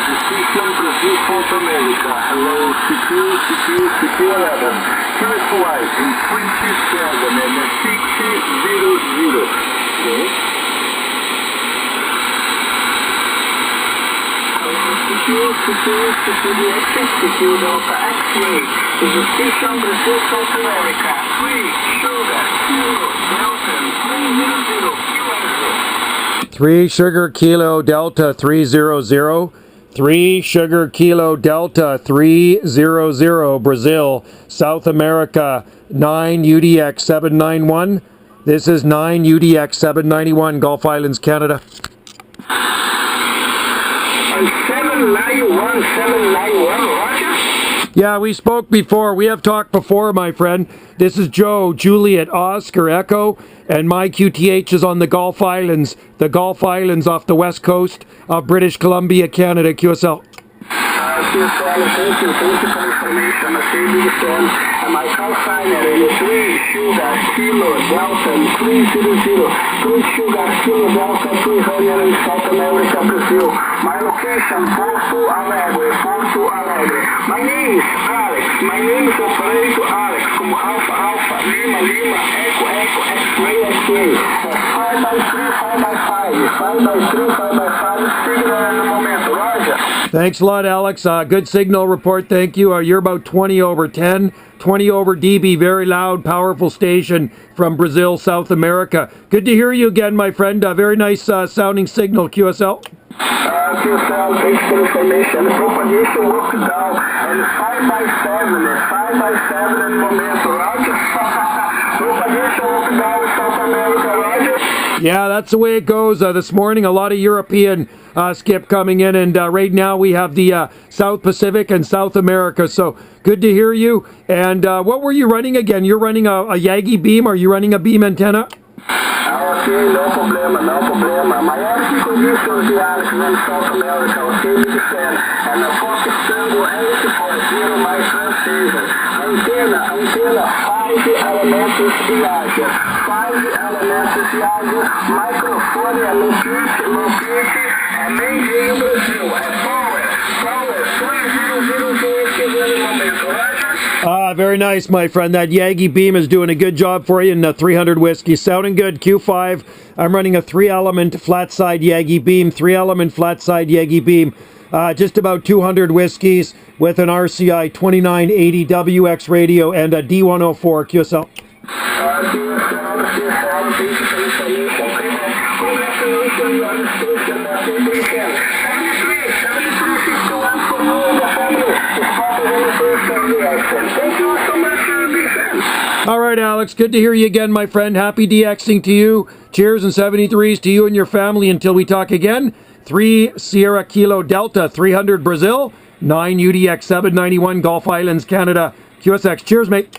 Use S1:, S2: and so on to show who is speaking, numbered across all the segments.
S1: is System Brazil South America. Hello, CQ11. Here's flight in 27 and 600. Okay. CQDX, CQ Delta X-ray. This is System Brazil South America. 3 Sugar Kilo Delta 300.
S2: 3 Sugar Kilo Delta 300. 3 Sugar Kilo Delta 300, Brazil, South America, 9 UDX 791. This is 9 UDX 791, Gulf Islands, Canada.
S1: 791, Roger?
S2: Yeah, we spoke before. We have talked before, my friend. This is Joe, Juliet, Oscar, Echo, and my QTH is on the Gulf Islands off the west coast of British Columbia, Canada. QSL.
S1: QSL, thank you for information. My call sign is 3 Sugar Kilo Delta 300. 3 Sugar Kilo Delta 300 in South America, Brazil. My location, Porto Alegre. My name is Alex. My name is Operator Alex. Como Alpha Alpha, Lima Lima, Echo Echo, X-ray X-ray. 5x3, 5x5, 5x3, 5x5. Signal in the moment, Roger.
S2: Thanks a lot, Alex. Good signal report. Thank you. You're about 20 over 10. 20 over dB, very loud, powerful station from Brazil, South America. Good to hear you again, my friend. Very nice sounding signal, QSL.
S1: QSL, thanks for information. Propagation look down and 5x7 in momento, Roger. Propagation look down in South America, Roger.
S2: Yeah, that's the way it goes. This morning, a lot of European skip coming in, and right now we have the South Pacific and South America. So good to hear you. And what were you running again? You're running a Yagi beam. Are you running a beam antenna?
S1: Okay, no problema. Maiores condições de Alex in South America, okay, big fan. And the focus tango 840 mais francesa. Antena, 5 elementos viagem. 5 elementos viagem. Microfone é low pitch, made in Brazil. É power 3000 no momento, Roger?
S2: Very nice, my friend. That Yagi beam is doing a good job for you in 300 whiskey. Sounding good. Q5. I'm running a 3-element flat side Yagi beam. 3-element flat side Yagi beam. Just about 200 whiskeys with an RCI 2980 WX radio and a D104 QSL. All right, Alex, good to hear you again, my friend. Happy DXing to you. Cheers and 73s to you and your family until we talk again. 3 Sierra Kilo Delta 300 Brazil, 9 UDX 791 Gulf Islands, Canada. QSX. Cheers, mate.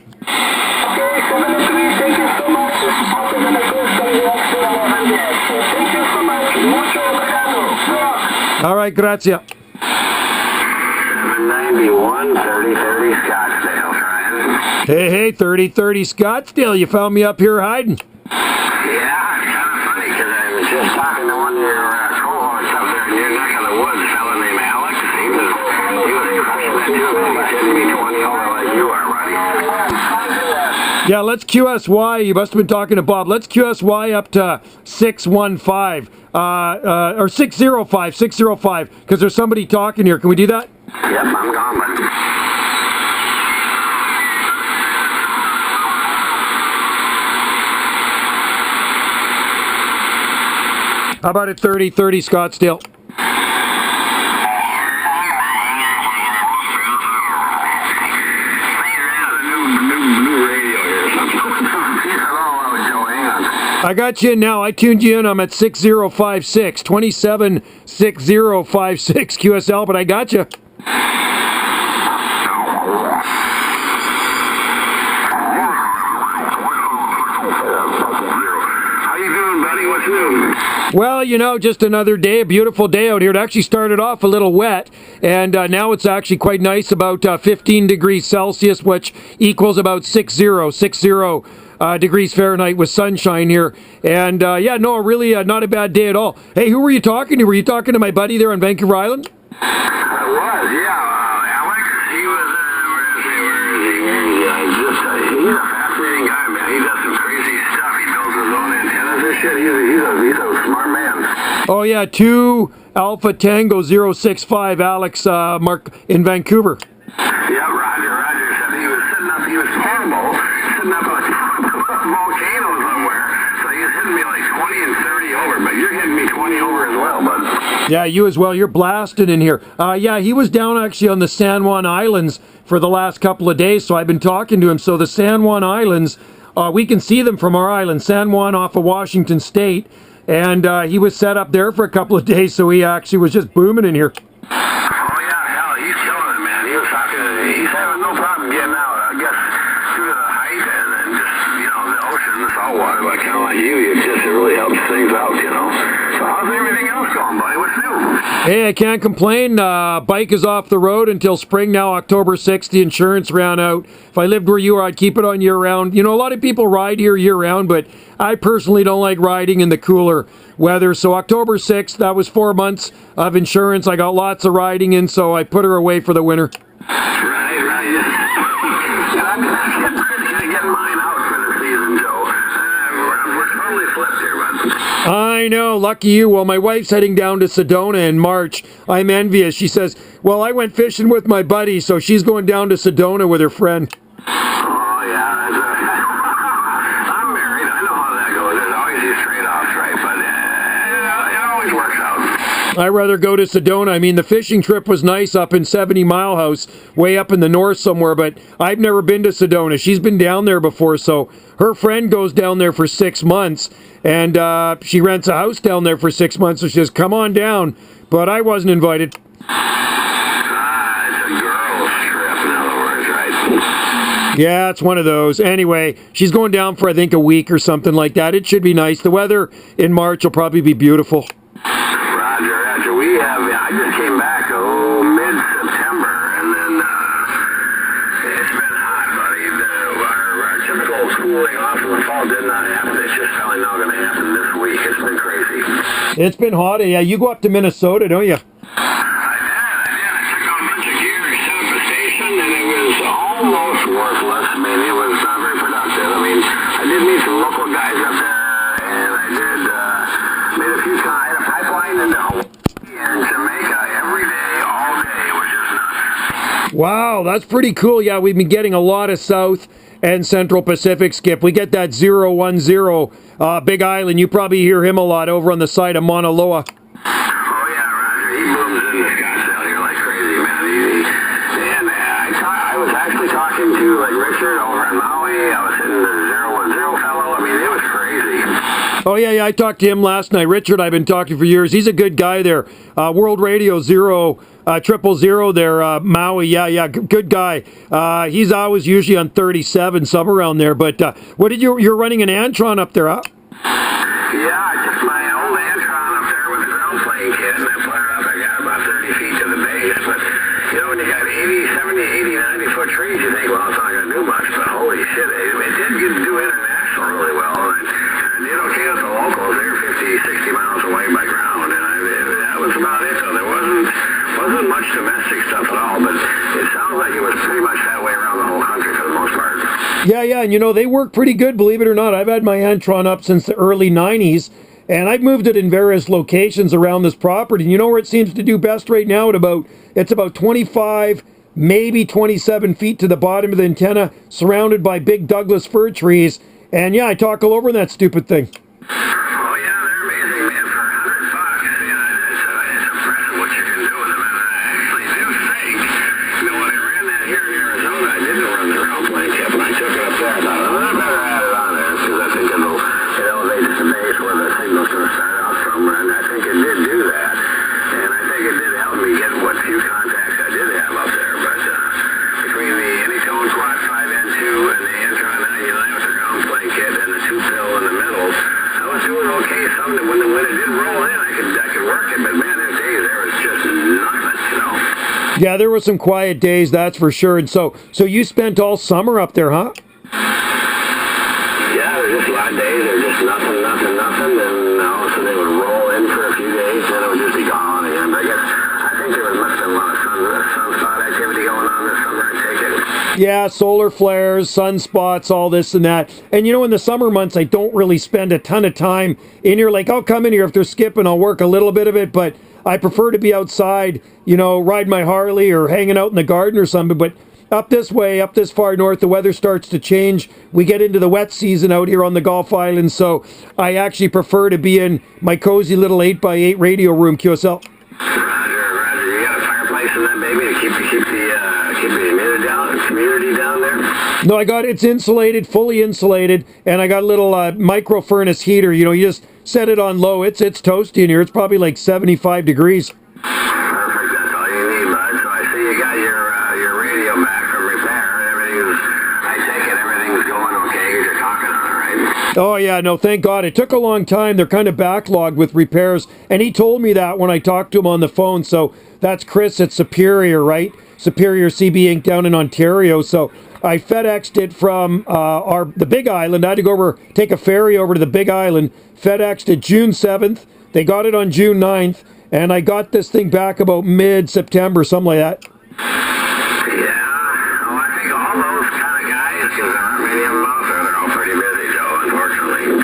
S2: All right, grazie.
S1: 791, 3030 Scottsdale, friend.
S2: Hey, 3030 Scottsdale. You found me up here hiding.
S1: Yeah, it's kind of funny because I was just talking to one of your cohorts up there in your neck of the woods, a fellow named Alex. He was crushing that too. He should be 20 over like you are, buddy.
S2: Yeah, let's QSY. You must have been talking to Bob. Let's QSY up to 615. Or 605, because there's somebody talking here. Can we do that?
S1: Yep, I'm gone, buddy.
S2: How about at 3030 Scottsdale? I got you in now. I tuned you in. I'm at 6056, 276056 QSL, but I got you.
S1: How you doing, buddy? What's new?
S2: Well, you know, just another day, a beautiful day out here. It actually started off a little wet, and now it's actually quite nice, about 15 degrees Celsius, which equals about 60 degrees Fahrenheit with sunshine here. And yeah, no, really not a bad day at all. Hey, who were you talking to? Were you talking to my buddy there on Vancouver Island?
S1: I was, yeah. Alex, he was, he's a fascinating guy, man. He does some crazy stuff. He builds his own antennas and shit. He's a smart man.
S2: Oh yeah, 2 Alpha Tango 065 Alex Mark in Vancouver.
S1: Yeah, Roger said he was portable, sitting up on top of a volcano somewhere. So he was hitting me like 20 and 30 over, but you're hitting me 20 over as well, bud.
S2: Yeah, you as well. You're blasted in here. Yeah, he was down actually on the San Juan Islands for the last couple of days, so I've been talking to him. So the San Juan Islands, we can see them from our island, San Juan off of Washington State, and he was set up there for a couple of days, so he actually was just booming in here.
S1: Oh yeah, hell, he's killing it, man. He's having no problem getting out, I guess, due to the height and just, the ocean, the salt water, but kind of like you, it really helps things out, So how's everything else going, buddy? What's new?
S2: Hey, I can't complain. Bike is off the road until spring now, October 6th. The insurance ran out. If I lived where you are, I'd keep it on year-round. A lot of people ride here year-round, but I personally don't like riding in the cooler weather. So October 6th, that was 4 months of insurance. I got lots of riding in, so I put her away for the winter.
S1: Right. I'm getting mine out for the season, Joe. We're totally flipped here, bud.
S2: I know, lucky you. Well, my wife's heading down to Sedona in March. I'm envious. She says, well, I went fishing with my buddy, so she's going down to Sedona with her friend.
S1: Oh, yeah. I'm married. I know how that goes. There's always these trade-offs, right? But it always works out.
S2: I'd rather go to Sedona. I mean, the fishing trip was nice up in 70 Mile House, way up in the north somewhere, but I've never been to Sedona. She's been down there before, so her friend goes down there for 6 months, and she rents a house down there for 6 months, so she says, come on down, but I wasn't invited.
S1: It's a girl's trip, in other words, right?
S2: Yeah, it's one of those. Anyway, she's going down for, I think, a week or something like that. It should be nice. The weather in March will probably be beautiful.
S1: Roger. I just came back, mid-September, and then it's been hot, buddy. Our typical cooling off in the fall did not happen. It's just probably not going to happen this week. It's been crazy.
S2: It's been hot. Yeah, you go up to Minnesota, don't you?
S1: I did. I took out a bunch of gear, set up a station, and it was almost worthless. I mean, it was not very productive. I mean, I did meet some local guys up there, and I did made a few I had a pipeline into Hawaii and Jamaica every day, all day. It was just nuts.
S2: Wow, that's pretty cool. Yeah, we've been getting a lot of South and Central Pacific skip. We get that 010 Big Island. You probably hear him a lot over on the side of Mauna Loa.
S1: Oh yeah, Roger. He booms into Scottsdale here like crazy, man. I was actually talking to Richard over in Maui. I was hitting the 010 fellow. I mean, it was crazy.
S2: Oh yeah, I talked to him last night. Richard, I've been talking for years. He's a good guy there. World Radio 000 there, Maui. Yeah, good guy. He's always usually on 37, somewhere around there. But what did you're running an Antron up there, huh?
S1: Yeah, I took my old Antron up there with a ground plane kit, and I put it up. I got about 30 feet to the base, but when you got 80, 70, 80, 90 foot trees, you think, well, it's not going to do much, but holy shit, it did do international really well, and did okay with the locals. They were 50, 60 miles away by ground, and that was about it, so there wasn't much domestic stuff at all, but it sounds like it was pretty much that way around the whole country for the most part.
S2: Yeah, and they work pretty good, believe it or not. I've had my Antron up since the early 90s, and I've moved it in various locations around this property. And you know where it seems to do best right now? It's about 25, maybe 27 feet to the bottom of the antenna, surrounded by big Douglas fir trees. And yeah, I talk all over that stupid thing.
S1: Oh yeah, they're amazing, man. For $100, it's impressive what you can do with them. And I actually do think, when I ran that here in Arizona, I didn't run the ground plane tip, and I took it up there. I thought, I better add it on there, because I think it elevates the base where the signal's going to start out from, and I think it did do that. And I think it did help me get what few contacts I did have up there. But between the Anytone Quad 5N2 and the Antron 99 with the ground plane kit and the 2-pill in the middle, I was doing okay. Something when it did roll in, I could work it. But man, there's days there was just nothing,
S2: Yeah, there were some quiet days, that's for sure. And so you spent all summer up there, huh?
S1: Yeah, there's just a lot of days. There's just nothing. And all of a sudden they would roll in for a few days, then it would just be gone again. But I think there must
S2: Yeah, solar flares, sunspots, all this and that. And you know, in the summer months, I don't really spend a ton of time in here. Like, I'll come in here if they're skipping, I'll work a little bit of it, but I prefer to be outside, you know, ride my Harley or hanging out in the garden or something. But up this way, up this far north, the weather starts to change. We get into the wet season out here on the Gulf Islands, so I actually prefer to be in my cozy little 8x8 radio room, QSL.
S1: Roger. You got a fireplace in that baby to keep the humidity down there?
S2: No, I got it's insulated, fully insulated, and I got a little micro furnace heater. You know, you just set it on low. It's toasty in here. It's probably like 75 degrees.
S1: Perfect. That's all you need, bud. So I see you got your radio back from repair. I take it everything's going okay because you're talking on it, right?
S2: Oh yeah, no, thank God. It took a long time. They're kind of backlogged with repairs, and he told me that when I talked to him on the phone. So that's Chris at Superior, right? Superior CB Inc. down in Ontario. So I FedExed it from the Big Island. I had to go over, take a ferry over to the Big Island. FedExed it June 7th. They got it on June 9th, and I got this thing back about mid-September, something like that.
S1: Yeah, well, I think all those kind of guys, because there aren't many of them out there, they're all pretty busy, Joe, unfortunately.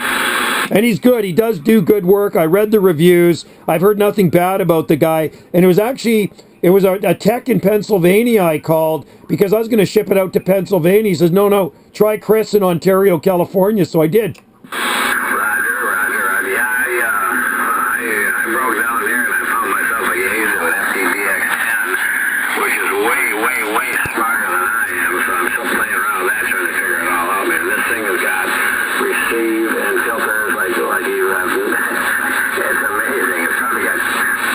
S2: And he's good. He does do good work. I read the reviews. I've heard nothing bad about the guy. And it was a tech in Pennsylvania I called because I was going to ship it out to Pennsylvania. He says, no, try Chris in Ontario, California. So I did.
S1: Roger. Yeah, I broke down here and I found myself a Yaesu with SKDX 10, which is way smarter than I am. So I'm still playing around with that, trying to figure it all out, man. This thing has got receive and filters like you have. It's amazing. It's probably got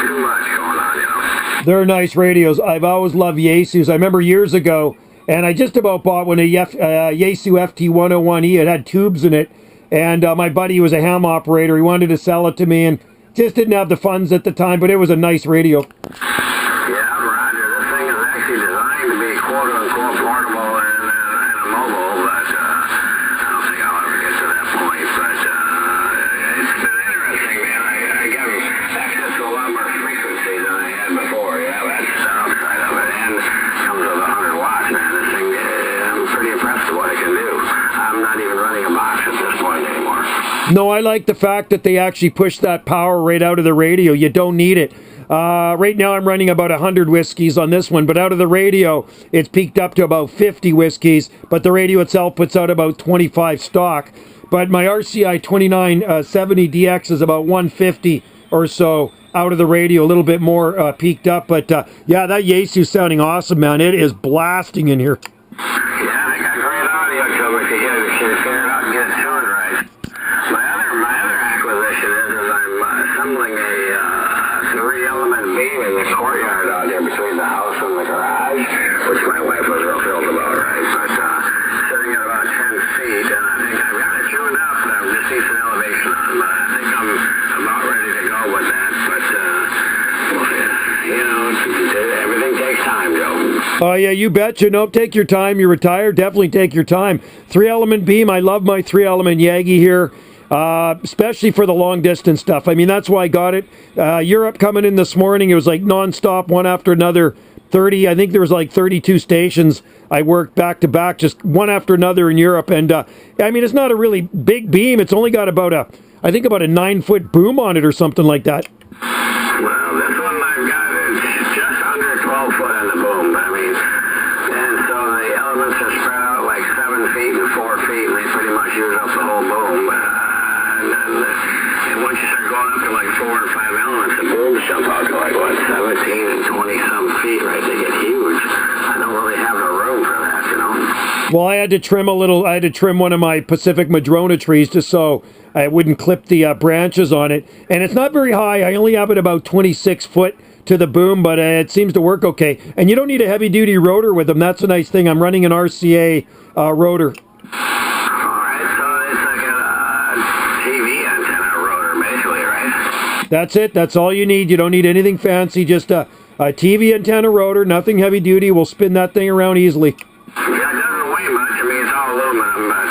S1: too much going on, you know.
S2: They're nice radios. I've always loved Yaesus. I remember years ago, and I just about bought one, a Yaesu FT101E. It had tubes in it, and my buddy was a ham operator. He wanted to sell it to me, and just didn't have the funds at the time, but it was a nice radio.
S1: Yeah, Roger. This thing is actually designed to be quote-unquote portable and a mobile, but I don't think I'll ever get to that point. But it's been interesting, man. I got access to a lot more frequency than I had before. Yeah, that's the upside of it. And it comes with 100 watts, man. This thing, I'm pretty impressed with what it can do. I'm not even running a box at this point anymore.
S2: No, I like the fact that they actually push that power right out of the radio. You don't need it. Right now I'm running about 100 whiskeys on this one, but out of the radio, it's peaked up to about 50 whiskeys, but the radio itself puts out about 25 stock. But my RCI 2970 DX is about 150 or so out of the radio, a little bit more peaked up. But yeah, that Yaesu's sounding awesome, man. It is blasting in here.
S1: Yeah, they got great audio to them if you figure it out and get it tuned right. My other acquisition is I'm assembling a 3-element beam in the courtyard out there between the house and the garage, which my wife was real thrilled about, right? But sitting at about 10 feet, and I think I've got it tuned up, but I just need some elevation on it. I think I'm about ready to go with that, but you know, everything takes time, Joe.
S2: Oh, yeah, you betcha. No, take your time. You're retired. Definitely take your time. 3-element beam. I love my 3-element Yagi here, especially for the long distance stuff. I mean, that's why I got it. Europe coming in this morning, it was like nonstop, one after another. 30, I think there was like 32 stations I worked back to back, just one after another in Europe. And I mean, it's not a really big beam. It's only got about I think about a 9-foot boom on it or something like that.
S1: Well, this one I've got is just under 12 foot on the boom. I mean, and so the elements are spread out like 7 feet and 4 feet, and they pretty much use up the whole boom. And once you start going up to like 4 or 5 elements, the booms jump out to like, what, 17 and 20-some feet, right? They get huge. I don't really have the room for that, you know?
S2: Well, I had to trim one of my Pacific Madrona trees just so I wouldn't clip the branches on it. And it's not very high. I only have it about 26 foot to the boom, but it seems to work okay. And you don't need a heavy-duty rotor with them. That's a nice thing. I'm running an RCA rotor. That's it. That's all you need. You don't need anything fancy. Just a TV antenna rotor, nothing heavy duty. We'll spin that thing around easily.
S1: Yeah, it doesn't weigh much. I mean, it's all aluminum, but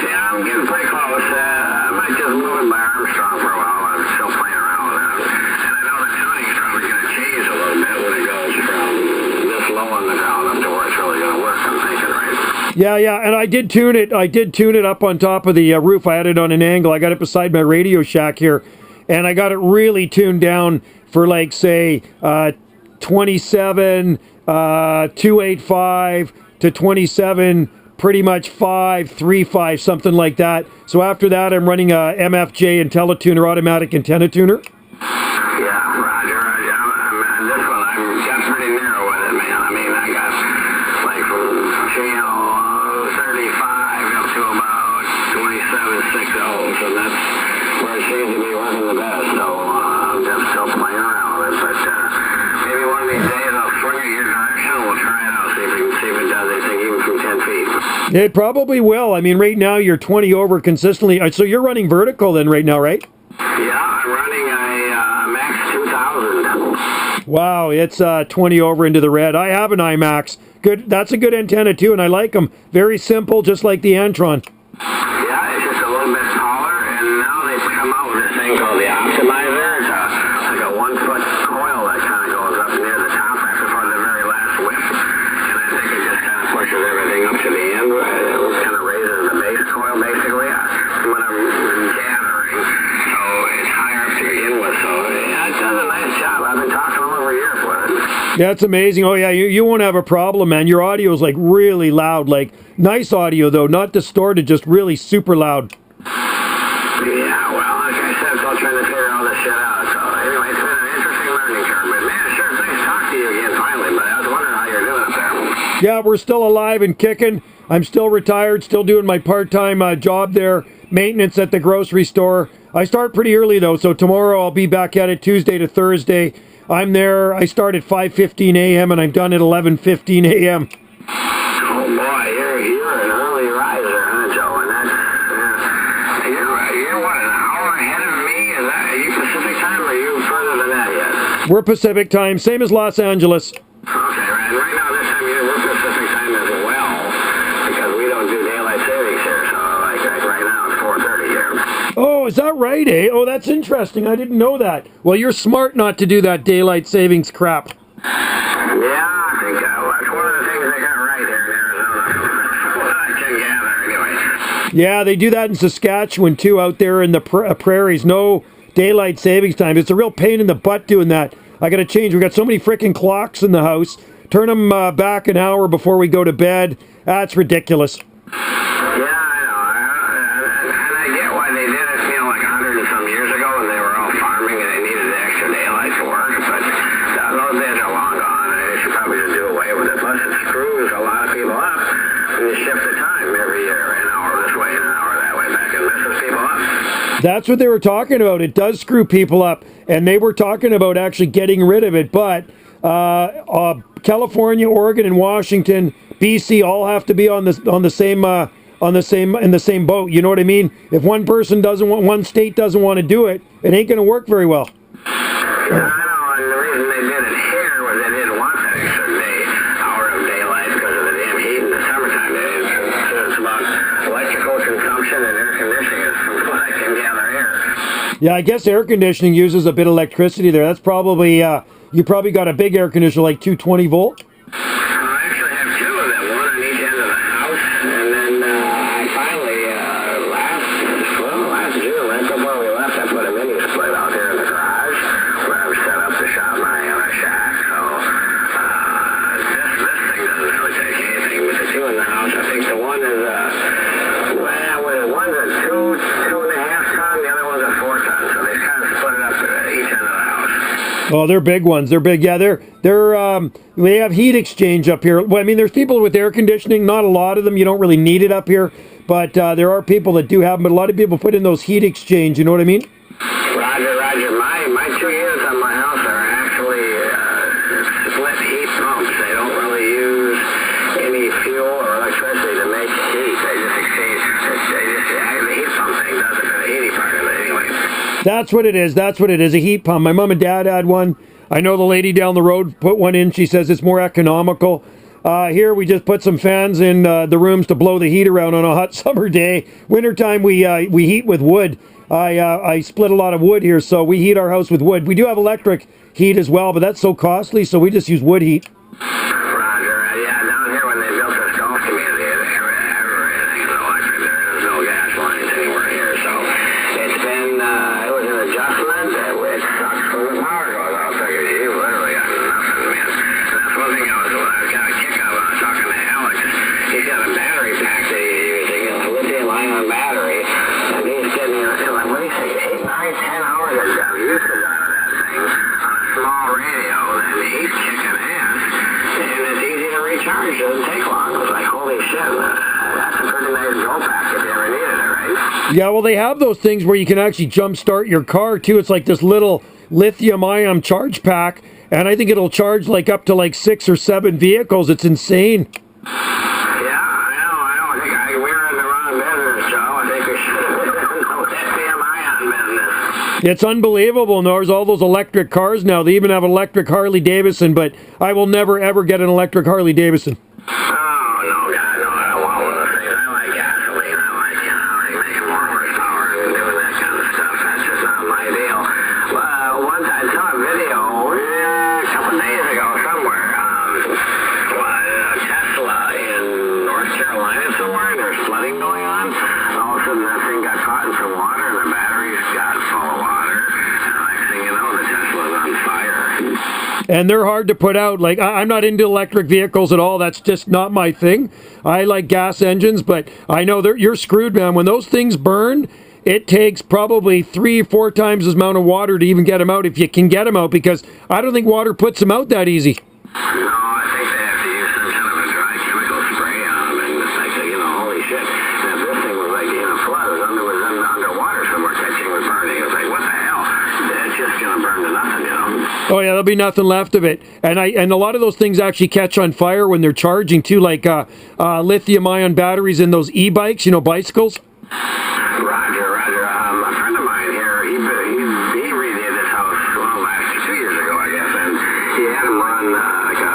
S1: yeah, I'm getting pretty close. I might just move it by Armstrong for a while. I'm still playing around with it. And I know the tuning's probably going to change a little bit when it goes from this low on the ground up to where it's really going to work on
S2: Yeah, and I did tune it. I did tune it up on top of the roof. I had it on an angle. I got it beside my Radio Shack here, and I got it really tuned down for like say 27, 285 to 27, pretty much 535, something like that. So after that, I'm running a MFJ IntelliTuner automatic antenna tuner.
S1: Yeah, Roger. This one, I'm got pretty narrow with it, man. I mean, I got like from channel 35 up to about 27.60, so that's where it seems to be working the best. So I'm just still playing around with it, but maybe one of these days I'll swing it your direction. We'll try it out, see if it does anything even from 10 feet.
S2: It probably will. I mean, right now you're 20 over consistently. So you're running vertical then right now, right?
S1: Yeah, I'm running a Max 2000.
S2: Wow, it's 20 over into the red. I have an IMAX. Good. That's a good antenna too, and I like them. Very simple, just like the Antron.
S1: Yeah, it's just a little bit taller, and now they've come out with this thing called the Optimizer. It's like a 1-foot coil that kind of goes up near the top after for the very last whip, and I think it just kind of pushes everything up to the end. It kind of raises the base coil, basically, from what I'm gathering. So it's higher up to begin with, so yeah, it does a nice job. I've been talking all over Europe with it.
S2: Yeah, it's amazing. Oh yeah, you won't have a problem, man. Your audio is like really loud, like nice audio though, not distorted, just really super loud.
S1: Yeah, well, like I said, still trying to figure all this shit out. So anyway, it's been an interesting learning curve. But man, sure, it's nice to talk to you again finally. But I was wondering how you're doing up there.
S2: Yeah, we're still alive and kicking. I'm still retired, still doing my part-time job there, maintenance at the grocery store. I start pretty early though, so tomorrow I'll be back at it Tuesday to Thursday. I'm there. I start at 5:15 a.m. and I'm done at 11:15 a.m.
S1: Oh boy, you're an early riser, huh, Joe? And that's you're what, an hour ahead of me? Are you Pacific time, or are you further than that yet?
S2: We're Pacific time, same as Los Angeles.
S1: Okay, right. Right now, this time we're Pacific time as well, because we don't do daylight savings here. So like right now, it's 4:30 here.
S2: Oh, is that right, eh? Oh, that's interesting. I didn't know that. Well, you're smart not to do that daylight savings crap.
S1: Yeah, I think that's one of the things they got right here in Arizona. What I can gather, anyway.
S2: Yeah, they do that in Saskatchewan, too, out there in the prairies. No daylight savings time. It's a real pain in the butt doing that. I got to change. We got so many freaking clocks in the house. Turn them back an hour before we go to bed. That's ridiculous. That's what they were talking about. It does screw people up, and they were talking about actually getting rid of it. But California, Oregon, and Washington, BC all have to be in the same boat. You know what I mean? If one person doesn't want, one state doesn't want to do it, it ain't going to work very well. Yeah, I guess air conditioning uses a bit of electricity there. That's probably, you probably got a big air conditioner, like 220 volt.
S1: I actually have two of them, one on each end of the house, and then I finally, last June, right before we left, I put a mini split out here in the garage, where I've set up to shop my shack. So, this thing doesn't really take anything, but the two in the house, I think the one is, one's a 2.5 ton, the other one's a 4 ton, so they kind of split it up to each end of the house.
S2: Oh, they're big ones. They're big. Yeah, they have heat exchange up here. Well, I mean, there's people with air conditioning. Not a lot of them. You don't really need it up here, but there are people that do have them. But a lot of people put in those heat exchange. You know what I mean?
S1: Roger. My 2 units on my house are actually split heat pumps. They don't really use any fuel or electricity to make heat. They just exchange. The heat pump thing does it for the heating part of it anyway.
S2: That's what it is. That's what it is. A heat pump. My mom and dad had one. I know the lady down the road put one in. She says it's more economical. Here we just put some fans in the rooms to blow the heat around on a hot summer day. Wintertime we heat with wood. I split a lot of wood here, so we heat our house with wood. We do have electric heat as well, but that's so costly, so we just use wood heat.
S1: Roger. Yeah, down here when they built this golf community,
S2: Yeah, well, they have those things where you can actually jumpstart your car too. It's like this little lithium-ion charge pack, and I think it'll charge like up to like 6 or 7 vehicles. It's insane.
S1: Yeah, I think we're in the wrong business, Joe. I think we should have been in the lithium-ion business.
S2: It's unbelievable. And there's all those electric cars now. They even have an electric Harley Davidson, but I will never ever get an electric Harley Davidson. And they're hard to put out. Like, I'm not into electric vehicles at all. That's just not my thing. I like gas engines, but I know you're screwed, man. When those things burn, it takes probably 3 or 4 times the amount of water to even get them out, if you can get them out, because I don't think water puts them out that easy.
S1: No, I think they have to use some kind of a dry chemical spray on them, and it's like, holy shit. And if this thing was like, flood, it was underwater somewhere, catching was burning. It was like, what the hell? It's just going to burn to nothing,
S2: Oh yeah, there'll be nothing left of it. And a lot of those things actually catch on fire when they're charging too, like lithium-ion batteries in those e-bikes, bicycles.
S1: Roger. A friend of mine here, he redid his house, last 2 years ago, I guess, and he had him run like a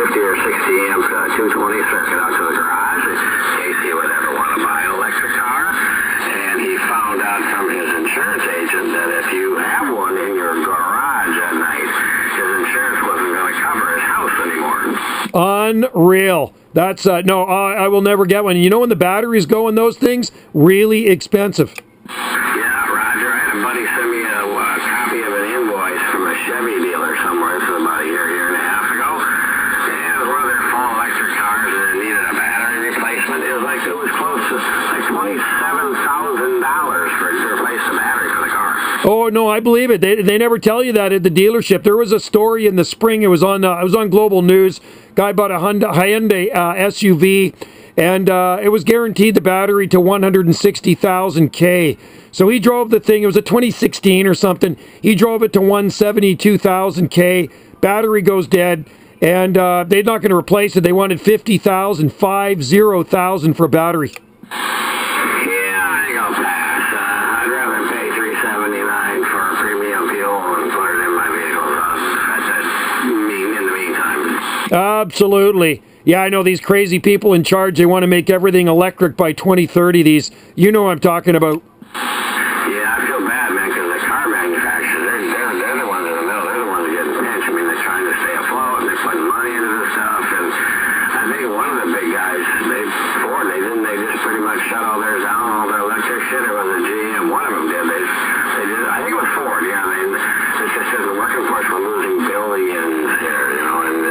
S1: 50 or 60 amp 220 circuit out to the garage in case he would ever want to buy an electric car. And he found out from his insurance agent that if you have one in your garage at night, his insurance wasn't going to cover his house anymore.
S2: Unreal. That's no, I will never get one. When the batteries go in those things, really expensive.
S1: Yeah, Roger. I had a buddy send me a copy of an invoice from a Chevy dealer somewhere. This was about a year and a half ago. And it was one of their full electric cars and it needed a battery replacement. It was close to like $27,000 to replace the battery for the car.
S2: Oh no, I believe it. They never tell you that at the dealership. There was a story in the spring. It was on Global News. Guy bought a Hyundai SUV, and it was guaranteed the battery to 160,000 K. So he drove the thing. It was a 2016 or something. He drove it to 172,000 K. Battery goes dead, and they're not going to replace it. They wanted 50,000 for a battery. Absolutely. Yeah, I know these crazy people in charge. They want to make everything electric by 2030. These, what I'm talking about.
S1: Yeah, I feel bad, man, because the car manufacturers, they're the ones in the middle. They're the ones that get pinched. I mean, they're trying to stay afloat, and they're putting money into this stuff. And I think one of the big guys, Ford, they just pretty much shut all theirs down, all their electric shit. It was a GM. One of them did. They did. I think it was Ford. Yeah, I mean, it just isn't working for us. We're losing billions here, and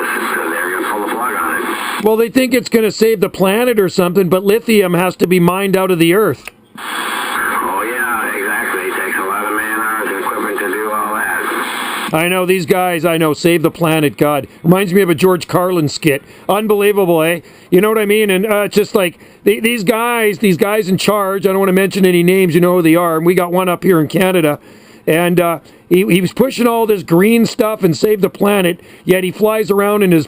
S1: they're going to pull the plug on it.
S2: Well, they think it's going to save the planet or something, but lithium has to be mined out of the earth.
S1: Oh, yeah, exactly. It takes a lot of man-hours and equipment to do all that.
S2: I know these guys, save the planet, God. Reminds me of a George Carlin skit. Unbelievable, eh? You know what I mean? And it's just like, these guys in charge, I don't want to mention any names, you know who they are, and we got one up here in Canada, and he was pushing all this green stuff and save the planet, yet he flies around in his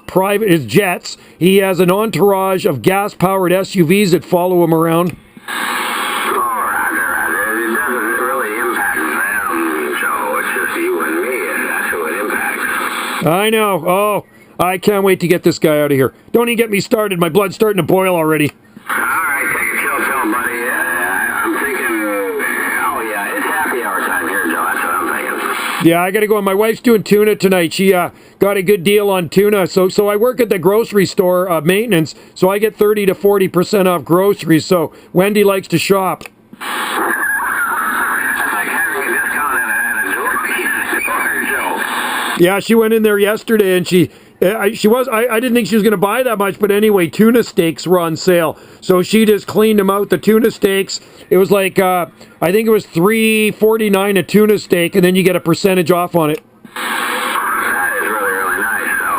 S2: jets. He has an entourage of gas-powered SUVs that follow him around.
S1: It doesn't really impact them, Joe. It's just you and me, and that's who it impacts.
S2: I know. Oh, I can't wait to get this guy out of here. Don't even get me started. My blood's starting to boil already.
S1: All right, take a chill pill, buddy. I'm thinking, it's happy hour time here, Joe. That's what I'm thinking.
S2: Yeah, I got to go. My wife's doing tuna tonight. She got a good deal on tuna. So I work at the grocery store maintenance, so I get 30 to 40% off groceries. So Wendy likes to shop.
S1: That's like having a discount at a jewelry store, Joe.
S2: Yeah, she went in there yesterday, and I didn't think she was going to buy that much, but anyway, tuna steaks were on sale. So she just cleaned them out. The tuna steaks, it was like, I think it was $3.49 a tuna steak, and then you get a percentage off on it.
S1: That is really, really nice. So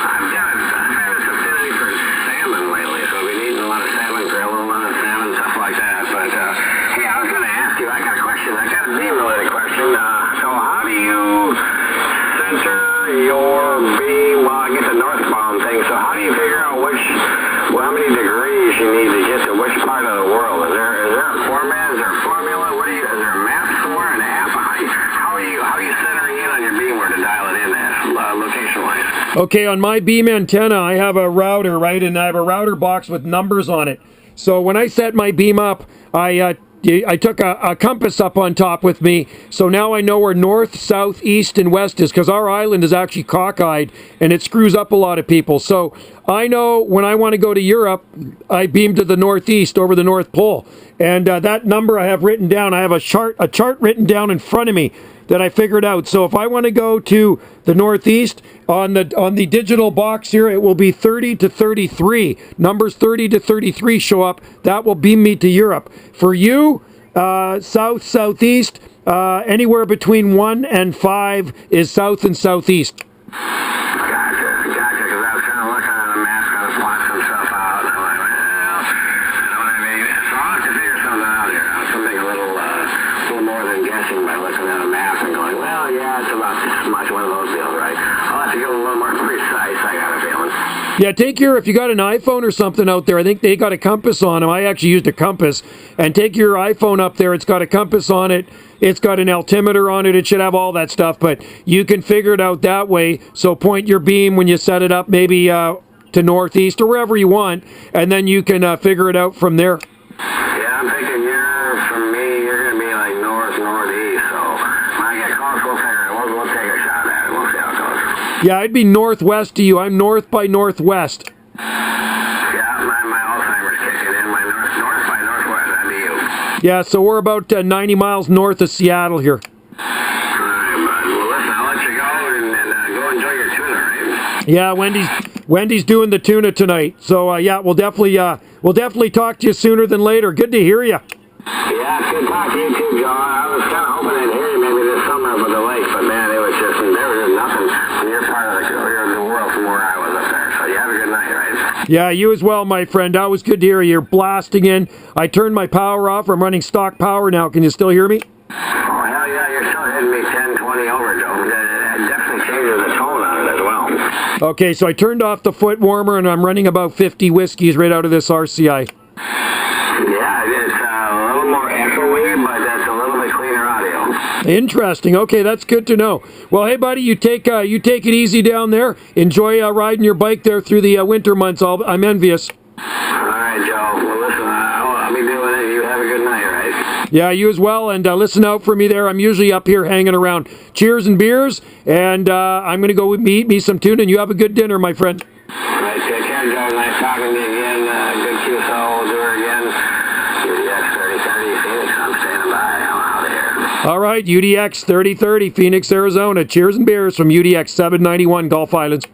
S1: I've had this affinity for salmon lately, so I've been eating a lot of salmon, grill, a lot of salmon, stuff like that. But, hey, I was going to
S2: Okay, on my beam antenna, I have a router, right? And I have a router box with numbers on it. So when I set my beam up, I took a compass up on top with me, so now I know where north, south, east, and west is, because our island is actually cockeyed, and it screws up a lot of people. So I know when I want to go to Europe, I beam to the northeast over the North Pole. And that number I have written down, I have a chart written down in front of me that I figured out. So if I want to go to the northeast, on the digital box here, it will be 30 to 33. Numbers 30 to 33 show up. That will beam me to Europe. For you, south, southeast, anywhere between 1 and 5 is south and southeast.
S1: Gotcha, because I was kind of looking at the map, kind of plot some stuff out, and I'm like, well, you know what I mean? So I'll have to figure something out here. Something a little more than guessing by looking at a map and going, well, yeah, it's about this much, one of those deals, right? I'll have to get a little more precise, I got a feeling.
S2: Yeah, if you got an iPhone or something out there, I think they got a compass on them. I actually used a compass. And take your iPhone up there, it's got a compass on it. It's got an altimeter on it. It should have all that stuff, but you can figure it out that way. So point your beam when you set it up, maybe to northeast or wherever you want, and then you can figure it out from there.
S1: Yeah, I'm thinking from me, you're going to be like north, northeast, so when I get close, we'll figure it. We'll take a shot at it. We'll see how it goes.
S2: Yeah, I'd be northwest to you. I'm north by northwest.
S1: Yeah, my Alzheimer's kicking in. My north by northwest, that'd be you.
S2: Yeah, so we're about 90 miles north of Seattle here.
S1: All right, bud. Well, listen, I'll let you go and go enjoy your tuna, right?
S2: Yeah, Wendy's doing the tuna tonight. So yeah, we'll definitely talk to you sooner than later. Good to hear you.
S1: Yeah, it's good talking to you too, John. I was kind of hoping I'd hear you maybe this summer with the lake, but man, there was just nothing from your part of the world from where I was up there. So you have a good night, right?
S2: Yeah, you as well, my friend. That was good to hear you. You're blasting in. I turned my power off. I'm running stock power now. Can you still hear me?
S1: Oh, hell yeah, you're still hitting me 10, 20 over, Joe. That definitely changes the tone on it as well.
S2: Okay, so I turned off the foot warmer, and I'm running about 50 whiskeys right out of this RCI.
S1: Yeah, it's a little more echoey, but that's a little bit cleaner audio.
S2: Interesting. Okay, that's good to know. Well, hey, buddy, you take it easy down there. Enjoy riding your bike there through the winter months. I'm envious.
S1: All right, Joe. Well, listen, I'll be doing it. You have a good night, right?
S2: Yeah, you as well. And listen out for me there. I'm usually up here hanging around. Cheers and beers. And I'm going to go eat me some tuna. And you have a good dinner, my friend.
S1: All right, take care, Joe. Nice talking to you again. Good QSO. We'll do her again. UDX 3030, Phoenix. I'm standing by. I'm out of here.
S2: All right, UDX 3030, Phoenix, Arizona. Cheers and beers from UDX 791, Gulf Islands.